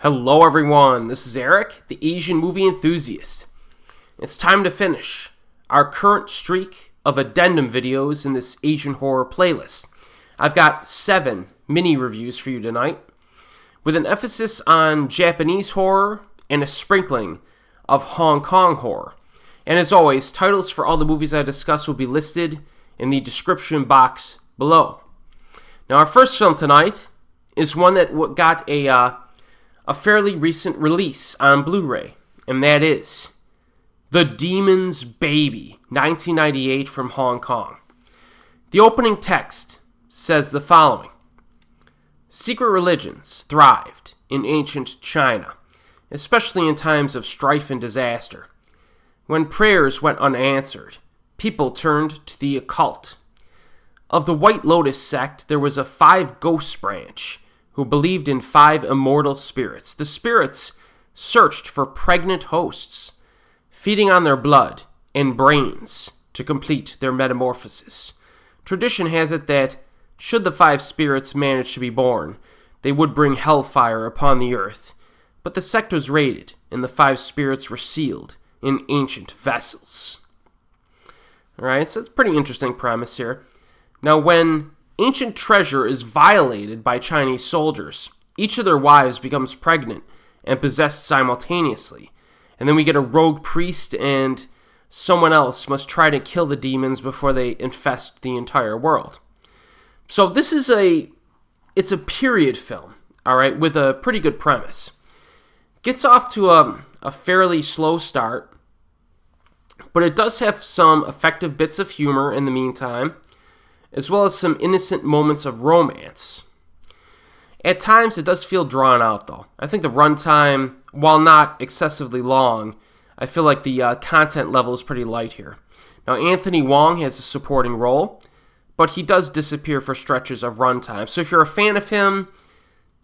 Hello everyone, this is Erik, the Asian movie enthusiast. It's time to finish our current streak of Addendum videos in this Asian horror playlist. I've got 7 mini reviews for you tonight, with an emphasis on Japanese horror and a sprinkling of Hong Kong horror. And as always, titles for all the movies I discuss will be listed in the description box below. Now our first film tonight is one that got a fairly recent release on Blu-ray, and that is The Demon's Baby, 1998 from Hong Kong. The opening text says the following: secret religions thrived in ancient China, especially in times of strife and disaster. When prayers went unanswered, people turned to the occult. Of the White Lotus sect, there was a 5 Ghosts branch who believed in 5 immortal spirits. The spirits searched for pregnant hosts, feeding on their blood and brains to complete their metamorphosis. Tradition has it that, should the 5 spirits manage to be born, they would bring hellfire upon the earth. But the sect was raided, and the 5 spirits were sealed in ancient vessels. Alright, so it's a pretty interesting premise here. Now, when ancient treasure is violated by Chinese soldiers, each of their wives becomes pregnant and possessed simultaneously. And then we get a rogue priest, and someone else must try to kill the demons before they infest the entire world. So this is it's a period film, all right, with a pretty good premise. Gets off to a fairly slow start, but it does have some effective bits of humor in the meantime, as well as some innocent moments of romance. At times, it does feel drawn out, though. I think the runtime, while not excessively long, I feel like the content level is pretty light here. Now, Anthony Wong has a supporting role, but he does disappear for stretches of runtime. So if you're a fan of him,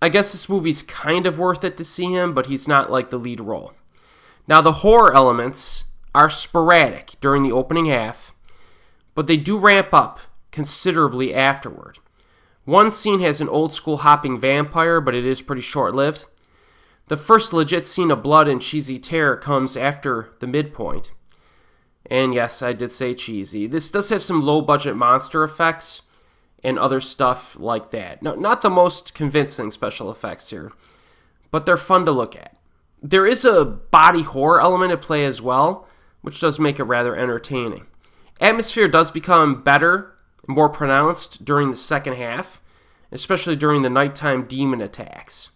I guess this movie's kind of worth it to see him, but he's not like the lead role. Now, the horror elements are sporadic during the opening half, but they do ramp up considerably afterward. One scene has an old-school hopping vampire, but it is pretty short-lived. The first legit scene of blood and cheesy terror comes after the midpoint. And yes, I did say cheesy. This does have some low-budget monster effects and other stuff like that. Now, not the most convincing special effects here, but they're fun to look at. There is a body horror element at play as well, which does make it rather entertaining. Atmosphere does become better, more pronounced during the second half, especially during the nighttime demon attacks.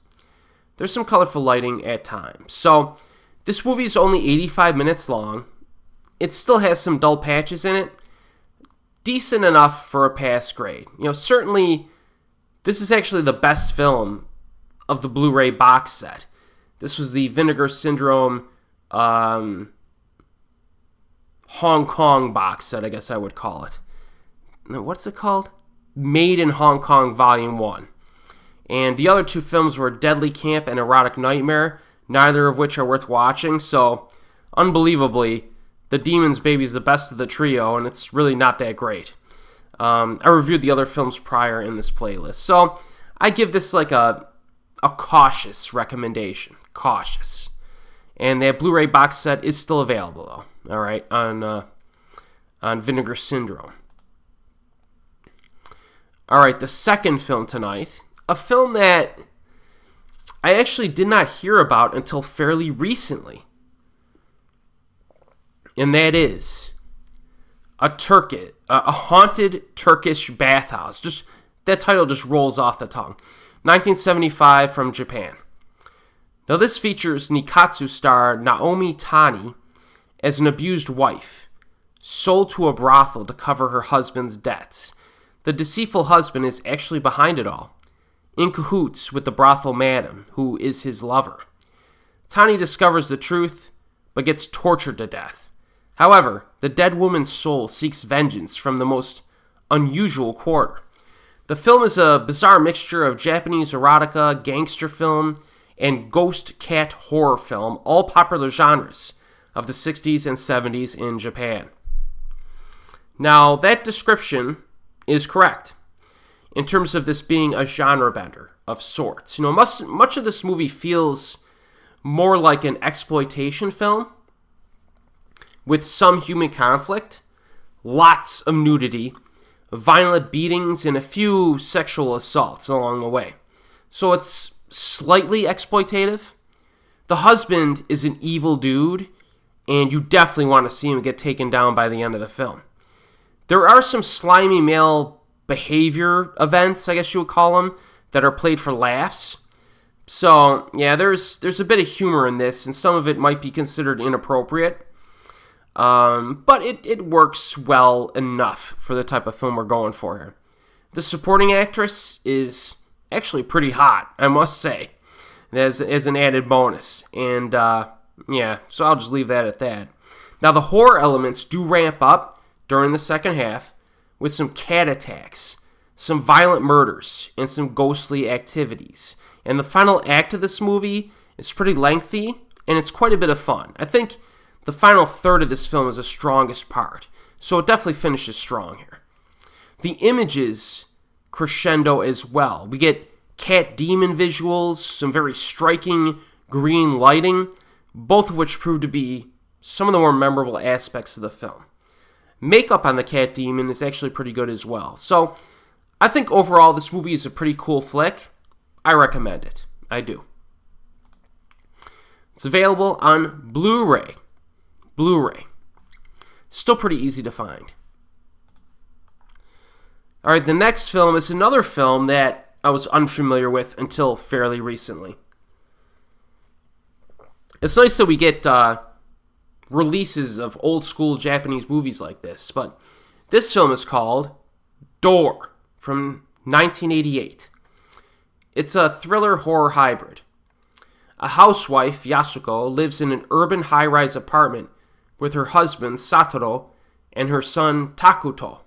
There's some colorful lighting at times. So, this movie is only 85 minutes long. It still has some dull patches in it. Decent enough for a pass grade. Certainly, this is actually the best film of the Blu-ray box set. This was the Vinegar Syndrome Hong Kong box set, I guess I would call it. What's it called? Made in Hong Kong Volume 1. And the other 2 films were Deadly Camp and Erotic Nightmare, neither of which are worth watching, so unbelievably, The Demon's Baby is the best of the trio, and it's really not that great. I reviewed the other films prior in this playlist, so I give this like a cautious recommendation. Cautious. And that Blu-ray box set is still available, though, all right, on Vinegar Syndrome. All right, the second film tonight, a film that I actually did not hear about until fairly recently, and that is a haunted Turkish bathhouse. Just that title just rolls off the tongue. 1975 from Japan. Now this features Nikatsu star Naomi Tani as an abused wife, sold to a brothel to cover her husband's debts. The deceitful husband is actually behind it all, in cahoots with the brothel madam, who is his lover. Tani discovers the truth, but gets tortured to death. However, the dead woman's soul seeks vengeance from the most unusual quarter. The film is a bizarre mixture of Japanese erotica, gangster film, and ghost cat horror film, all popular genres of the 60s and 70s in Japan. Now, that description is correct in terms of this being a genre bender, of sorts. Much of this movie feels more like an exploitation film with some human conflict, lots of nudity, violent beatings, and a few sexual assaults along the way. So it's slightly exploitative. The husband is an evil dude, and you definitely want to see him get taken down by the end of the film. There are some slimy male behavior events, I guess you would call them, that are played for laughs. So, yeah, there's a bit of humor in this, and some of it might be considered inappropriate. But it works well enough for the type of film we're going for here. The supporting actress is actually pretty hot, I must say, as an added bonus. And, yeah, so I'll just leave that at that. Now, the horror elements do ramp up during the second half with some cat attacks, some violent murders, and some ghostly activities. And the final act of this movie is pretty lengthy, and it's quite a bit of fun. I think the final third of this film is the strongest part, so it definitely finishes strong here. The images crescendo as well. We get cat demon visuals, some very striking green lighting, both of which prove to be some of the more memorable aspects of the film. Makeup on the cat demon is actually pretty good as well. So I think overall this movie is a pretty cool flick. I recommend it. I do. It's available on Blu-ray. Still pretty easy to find. Alright, the next film is another film that I was unfamiliar with until fairly recently. It's nice that we get releases of old school Japanese movies like this, but this film is called Door from 1988. It's a thriller horror hybrid. A housewife, Yasuko, lives in an urban high-rise apartment with her husband, Satoru, and her son, Takuto.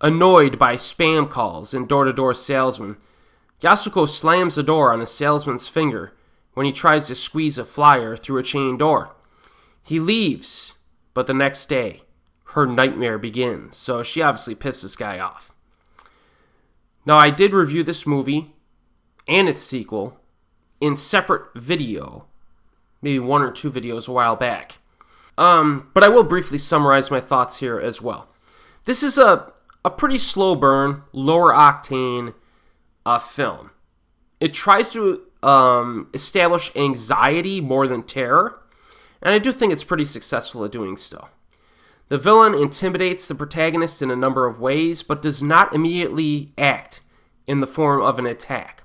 Annoyed by spam calls and door-to-door salesmen, Yasuko slams the door on a salesman's finger when he tries to squeeze a flyer through a chain door. He leaves, but the next day, her nightmare begins, so she obviously pissed this guy off. Now, I did review this movie and its sequel in separate video, maybe one or two videos a while back. But I will briefly summarize my thoughts here as well. This is a pretty slow burn, lower octane film. It tries to establish anxiety more than terror, and I do think it's pretty successful at doing so. The villain intimidates the protagonist in a number of ways, but does not immediately act in the form of an attack.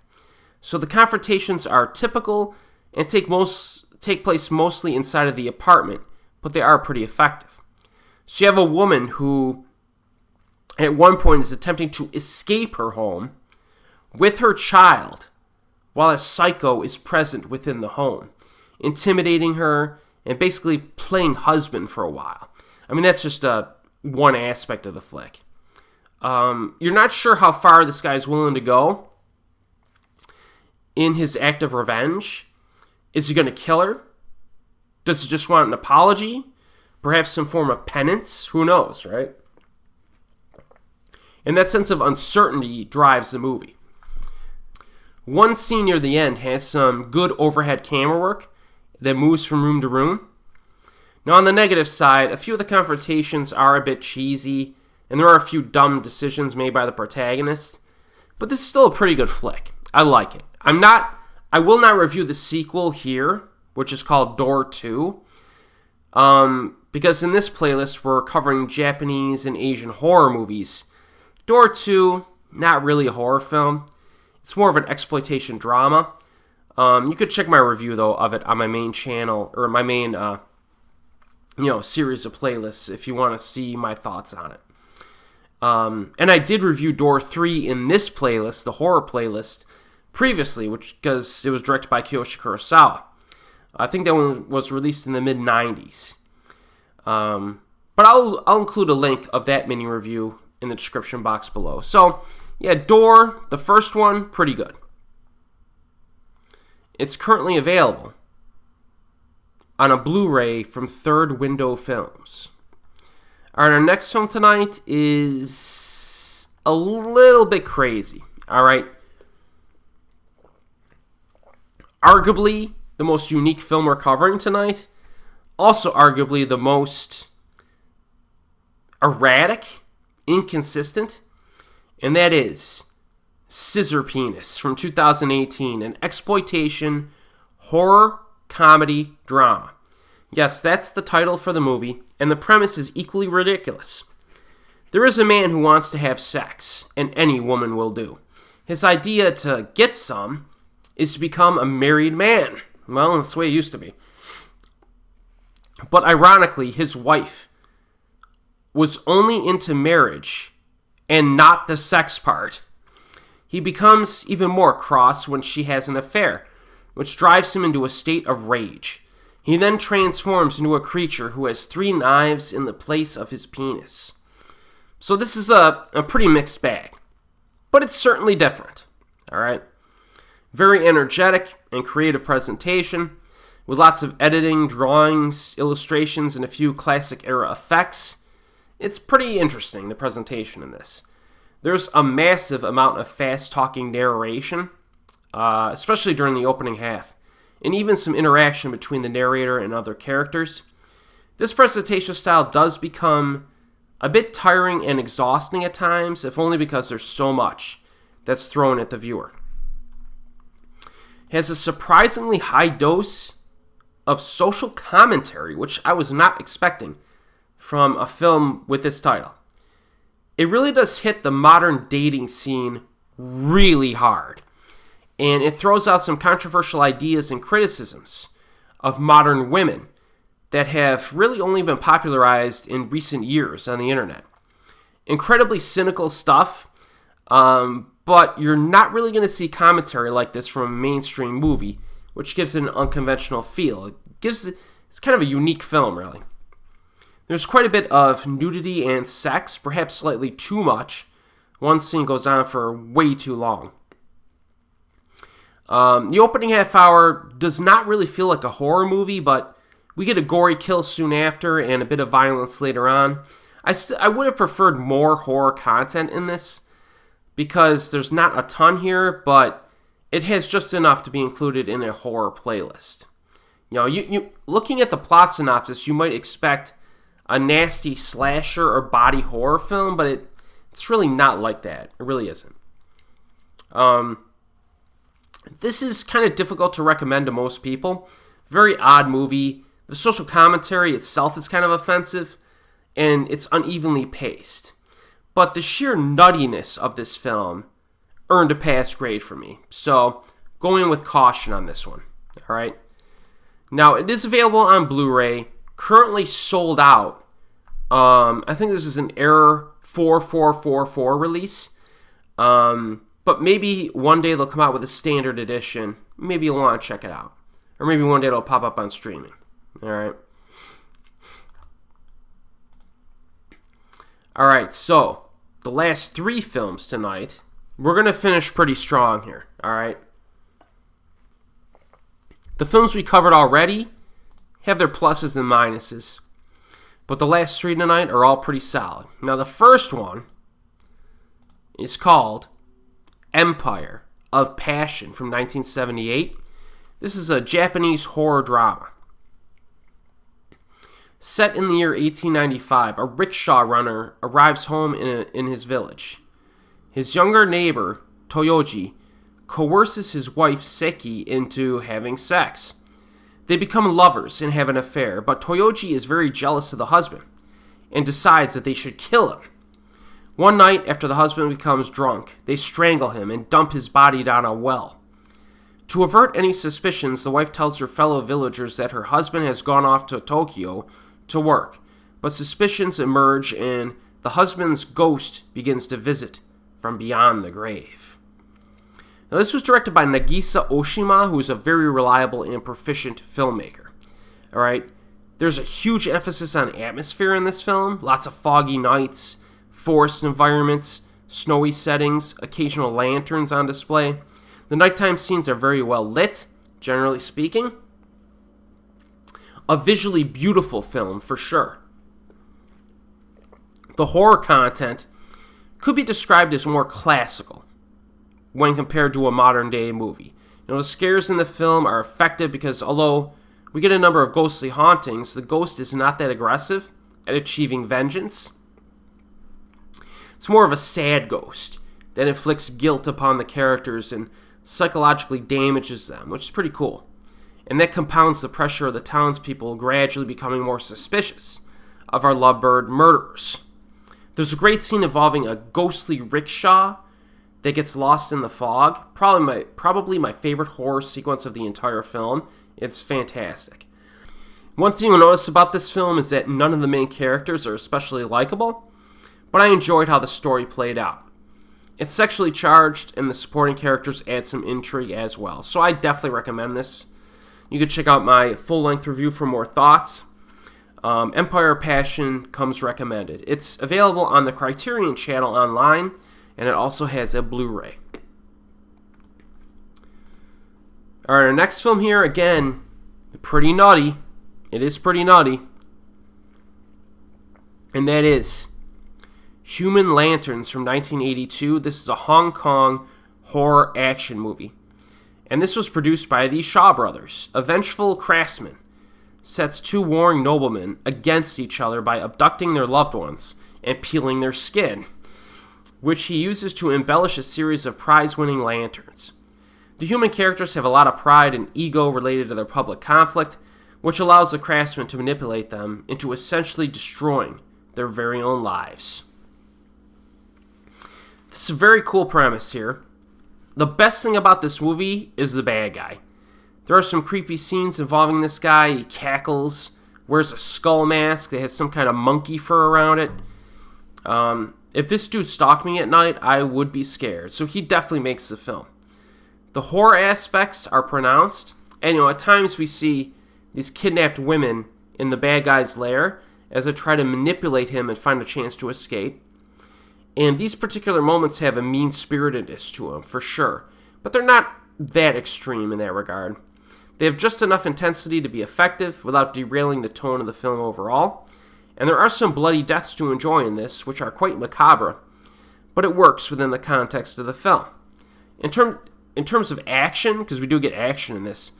So the confrontations are typical and take place mostly inside of the apartment, but they are pretty effective. So you have a woman who at one point is attempting to escape her home with her child while a psycho is present within the home, intimidating her and basically playing husband for a while. I mean, that's just one aspect of the flick. You're not sure how far this guy's willing to go in his act of revenge. Is he going to kill her? Does he just want an apology? Perhaps some form of penance? Who knows, right? And that sense of uncertainty drives the movie. One scene near the end has some good overhead camera work that moves from room to room. Now, on the negative side, a few of the confrontations are a bit cheesy, and there are a few dumb decisions made by the protagonist, but this is still a pretty good flick. I like it. I will not review the sequel here, which is called Door 2, because in this playlist we're covering Japanese and Asian horror movies. Door 2, not really a horror film. It's more of an exploitation drama. You could check my review, though, of it on my main channel, or my main series of playlists if you want to see my thoughts on it. And I did review Door 3 in this playlist, the horror playlist, previously, because it was directed by Kiyoshi Kurosawa. I think that one was released in the mid-90s. But I'll include a link of that mini review in the description box below. So, yeah, Door, the first one, pretty good. It's currently available on a Blu-ray from Third Window Films. Alright, our next film tonight is a little bit crazy. Alright, Arguably the most unique film we're covering tonight. Also arguably the most erratic, inconsistent, and that is Scissorpenis from 2018, an exploitation horror comedy drama. Yes, that's the title for the movie, and the premise is equally ridiculous. There is a man who wants to have sex, and any woman will do. His idea to get some is to become a married man. Well, that's the way it used to be. But ironically, his wife was only into marriage and not the sex part. He becomes even more cross when she has an affair, which drives him into a state of rage. He then transforms into a creature who has 3 knives in the place of his penis. So this is a pretty mixed bag, but it's certainly different, all right? Very energetic and creative presentation, with lots of editing, drawings, illustrations, and a few classic era effects. It's pretty interesting, the presentation in this. There's a massive amount of fast-talking narration, especially during the opening half, and even some interaction between the narrator and other characters. This presentation style does become a bit tiring and exhausting at times, if only because there's so much that's thrown at the viewer. It has a surprisingly high dose of social commentary, which I was not expecting from a film with this title. It really does hit the modern dating scene really hard, and it throws out some controversial ideas and criticisms of modern women that have really only been popularized in recent years on the internet. Incredibly cynical stuff, but you're not really going to see commentary like this from a mainstream movie, which gives it an unconventional feel. It's kind of a unique film, really. There's quite a bit of nudity and sex, perhaps slightly too much. One scene goes on for way too long. The opening half hour does not really feel like a horror movie, but we get a gory kill soon after and a bit of violence later on. I would have preferred more horror content in this because there's not a ton here, but it has just enough to be included in a horror playlist. You know, you looking at the plot synopsis, you might expect a nasty slasher or body horror film, but it's really not like that. It really isn't. This is kind of difficult to recommend to most people. Very odd movie. The social commentary itself is kind of offensive, and it's unevenly paced. But the sheer nuttiness of this film earned a pass grade for me. So, go in with caution on this one. All right. Now, it is available on Blu-ray, currently sold out. I think this is an Error 4444 release. But maybe one day they'll come out with a standard edition. Maybe you'll want to check it out. Or maybe one day it'll pop up on streaming. Alright. Alright, so the last 3 films tonight, we're going to finish pretty strong here. Alright. The films we covered already have their pluses and minuses, but the last 3 tonight are all pretty solid. Now, the first one is called Empire of Passion from 1978. This is a Japanese horror drama. Set in the year 1895, a rickshaw runner arrives home in his village. His younger neighbor, Toyoji, coerces his wife, Seki, into having sex. They become lovers and have an affair, but Toyoji is very jealous of the husband and decides that they should kill him. One night, after the husband becomes drunk, they strangle him and dump his body down a well. To avert any suspicions, the wife tells her fellow villagers that her husband has gone off to Tokyo to work, but suspicions emerge and the husband's ghost begins to visit from beyond the grave. Now, this was directed by Nagisa Oshima, who is a very reliable and proficient filmmaker. All right, there's a huge emphasis on atmosphere in this film. Lots of foggy nights, forest environments, snowy settings, occasional lanterns on display. The nighttime scenes are very well lit, generally speaking. A visually beautiful film, for sure. The horror content could be described as more classical when compared to a modern-day movie. The scares in the film are effective because although we get a number of ghostly hauntings, the ghost is not that aggressive at achieving vengeance. It's more of a sad ghost that inflicts guilt upon the characters and psychologically damages them, which is pretty cool. And that compounds the pressure of the townspeople gradually becoming more suspicious of our lovebird murderers. There's a great scene involving a ghostly rickshaw that gets lost in the fog. Probably my favorite horror sequence of the entire film. It's fantastic. One thing you'll notice about this film is that none of the main characters are especially likable, but I enjoyed how the story played out. It's sexually charged, and the supporting characters add some intrigue as well. So I definitely recommend this. You can check out my full-length review for more thoughts. Empire of Passion comes recommended. It's available on the Criterion Channel online, and it also has a Blu-ray. Alright, our next film here, again, pretty nutty. It is pretty nutty. And that is Human Lanterns from 1982. This is a Hong Kong horror action movie. And this was produced by the Shaw brothers. A vengeful craftsman sets two warring noblemen against each other by abducting their loved ones and peeling their skin, which he uses to embellish a series of prize-winning lanterns. The human characters have a lot of pride and ego related to their public conflict, which allows the craftsman to manipulate them into essentially destroying their very own lives. This is a very cool premise here. The best thing about this movie is the bad guy. There are some creepy scenes involving this guy. He cackles, wears a skull mask that has some kind of monkey fur around it. If this dude stalked me at night, I would be scared. So he definitely makes the film. The horror aspects are pronounced. And, at times we see these kidnapped women in the bad guy's lair as they try to manipulate him and find a chance to escape. And these particular moments have a mean-spiritedness to them, for sure. But they're not that extreme in that regard. They have just enough intensity to be effective without derailing the tone of the film overall. And there are some bloody deaths to enjoy in this, which are quite macabre. But it works within the context of the film. In terms of action, because we do get action in this,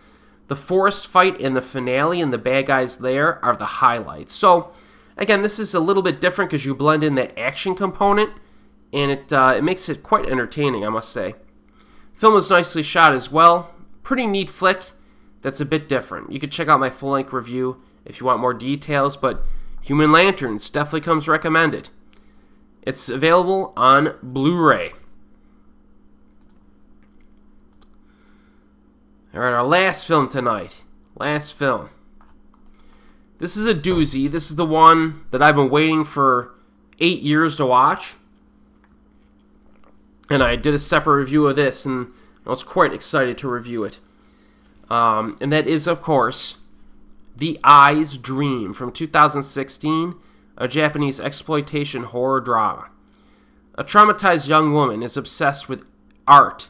the forest fight and the finale in the bad guy's lair are the highlights. So, again, this is a little bit different because you blend in that action component, and it makes it quite entertaining, I must say. Film is nicely shot as well. Pretty neat flick that's a bit different. You can check out my full-length review if you want more details, but Human Lanterns definitely comes recommended. It's available on Blu-ray. Alright, our last film tonight. Last film. This is a doozy. This is the one that I've been waiting for 8 years to watch. And I did a separate review of this, and I was quite excited to review it. And that is, of course, The Eye's Dream from 2016, a Japanese exploitation horror drama. A traumatized young woman is obsessed with art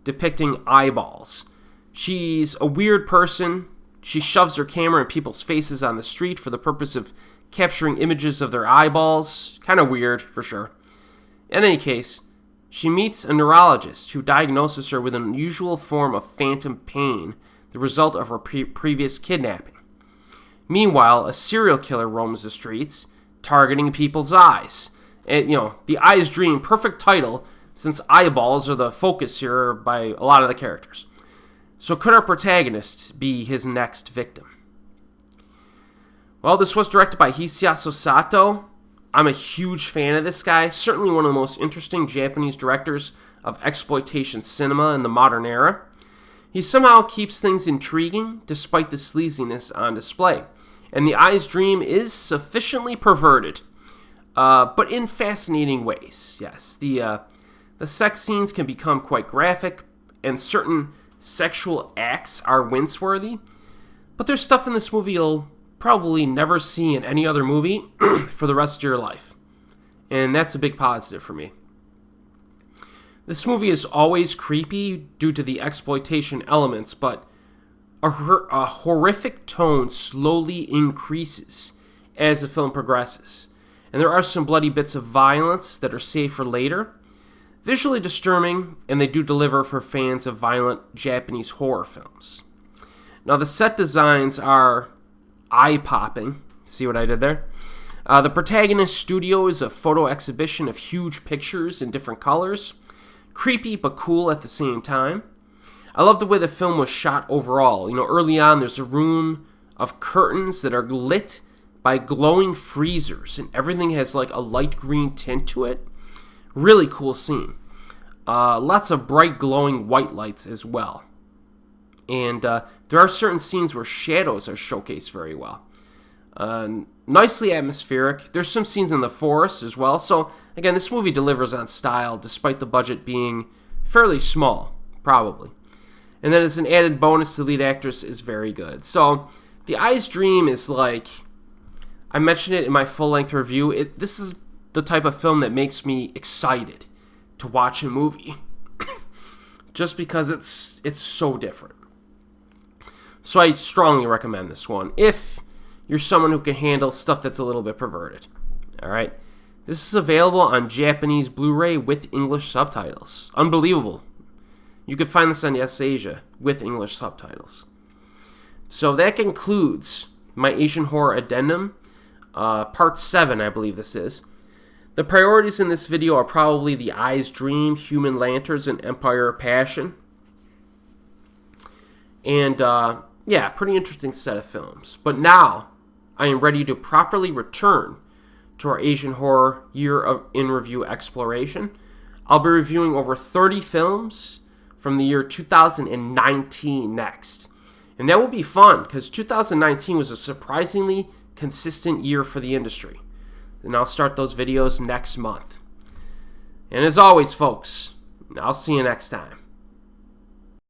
depicting eyeballs. She's a weird person. She shoves her camera in people's faces on the street for the purpose of capturing images of their eyeballs. Kind of weird, for sure. In any case, she meets a neurologist who diagnoses her with an unusual form of phantom pain, the result of her previous kidnapping. Meanwhile, a serial killer roams the streets, targeting people's eyes. And, The Eye's Dream, perfect title, since eyeballs are the focus here by a lot of the characters. So could our protagonist be his next victim? Well, this was directed by Hisashi Sato. I'm a huge fan of this guy. Certainly one of the most interesting Japanese directors of exploitation cinema in the modern era. He somehow keeps things intriguing despite the sleaziness on display. And The Eye's Dream is sufficiently perverted, but in fascinating ways. Yes, the sex scenes can become quite graphic, and certain sexual acts are wince-worthy. But there's stuff in this movie you'll probably never see in any other movie for the rest of your life. And that's a big positive for me. This movie is always creepy due to the exploitation elements, but a horrific tone slowly increases as the film progresses. And there are some bloody bits of violence that are saved for later. visually disturbing, and they do deliver for fans of violent Japanese horror films. Now, the set designs are eye-popping. See what I did there? The protagonist studio is a photo exhibition of huge pictures in different colors. Creepy but cool at the same time. I love the way the film was shot overall. Early on, there's a room of curtains that are lit by glowing freezers, and everything has like a light green tint to it. Really cool scene. Lots of bright glowing white lights as well. And there are certain scenes where shadows are showcased very well. Nicely atmospheric. There's some scenes in the forest as well. So, again, this movie delivers on style despite the budget being fairly small, probably. And then as an added bonus, the lead actress is very good. So, The Eye's Dream is like, I mentioned it in my full-length review, this is the type of film that makes me excited to watch a movie. Just because it's so different. So I strongly recommend this one if you're someone who can handle stuff that's a little bit perverted. Alright? This is available on Japanese Blu-ray with English subtitles. Unbelievable. You can find this on Yes Asia with English subtitles. So that concludes my Asian Horror Addendum. Part 7, I believe this is. The priorities in this video are probably The Eye's Dream, Human Lanterns, and Empire of Passion. And, yeah, pretty interesting set of films. But now, I am ready to properly return to our Asian Horror Year in Review exploration. I'll be reviewing over 30 films from the year 2019 next. And that will be fun, because 2019 was a surprisingly consistent year for the industry. And I'll start those videos next month. And as always, folks, I'll see you next time.